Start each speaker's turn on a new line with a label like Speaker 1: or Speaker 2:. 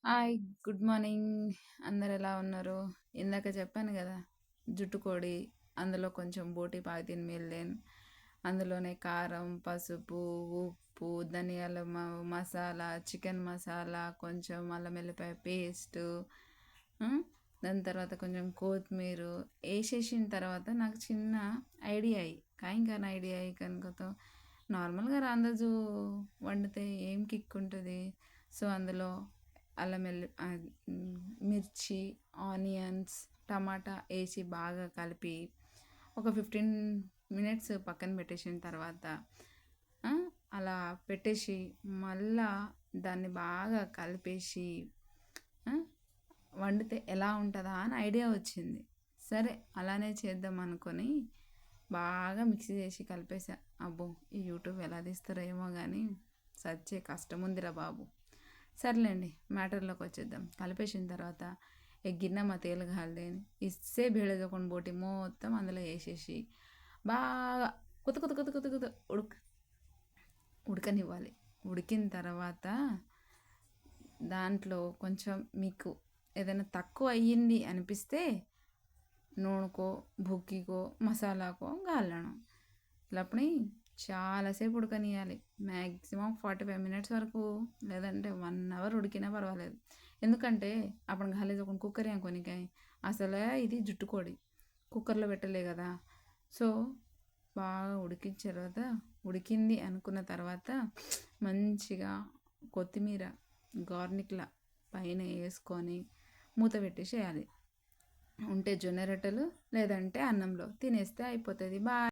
Speaker 1: Hi, good morning. అందరు ఎలా ఉన్నారు? ఇందాక చెప్పాను కదా, జుట్టు కోడి. అందులో కొంచెం బోటి పాయితీన్ మిల్లేన్, అందులోనే కారం, పసుపు, ఉప్పు, ధనియాల మసాలా, చికెన్ మసాలా, కొంచెం అల్లం వెల్లిపాయ పేస్టు, దాని తర్వాత కొంచెం కొత్తిమీర వేసేసిన తర్వాత నాకు చిన్న ఐడియా అయ్యి కాయింకాన ఐడియా అయ్యి కనుకతో నార్మల్గా రాందజు వండితే ఏం కిక్ ఉంటుంది. సో అందులో అల్లం మిర్చి, ఆనియన్స్, టమాటా వేసి బాగా కలిపి ఒక 15 మినిట్స్ పక్కన పెట్టేసిన తర్వాత అలా పెట్టేసి మళ్ళా దాన్ని బాగా కలిపేసి వండితే ఎలా ఉంటుందా అని ఐడియా వచ్చింది. సరే అలానే చేద్దాం అనుకొని బాగా మిక్సీ చేసి కలిపేసా. అబ్బో, ఈ యూట్యూబ్ ఎలా తీస్తారో ఏమో కానీ సచ్చే కష్టం ఉందిరా బాబు. సర్లేండి, మ్యాటర్లోకి వచ్చేద్దాం. కలిపేసిన తర్వాత గిన్నె మా తేలు కాలేని ఇస్సే బేళదొకొని బోటి మొత్తం అందులో వేసేసి బాగా కుత కుత కుత కుత కుత ఉడకనివ్వాలి. ఉడికిన తర్వాత దాంట్లో కొంచెం మీకు ఏదైనా తక్కువ అయ్యింది అనిపిస్తే నూనెకో, బుగ్గికో, మసాలాకో గాలను ఇలాప్పుడు చాలాసేపు ఉడకనియాలి. మ్యాక్సిమం 45 మినిట్స్ వరకు, లేదంటే 1 అవర్ ఉడికినా పర్వాలేదు. ఎందుకంటే అప్పుడు గాలేదు ఒక కుక్కర్ కొనికాయ అసలే ఇది జుట్టుకోడి కుక్కర్లో పెట్టలే కదా. సో బాగా ఉడికిన తర్వాత, ఉడికింది అనుకున్న తర్వాత మంచిగా కొత్తిమీర గార్నిక్లా పైన వేసుకొని మూత పెట్టేసేయాలి. ఉంటే జొన్న రొట్టెలు లేదంటే అన్నంలో తినేస్తే అయిపోతుంది. బాయ్.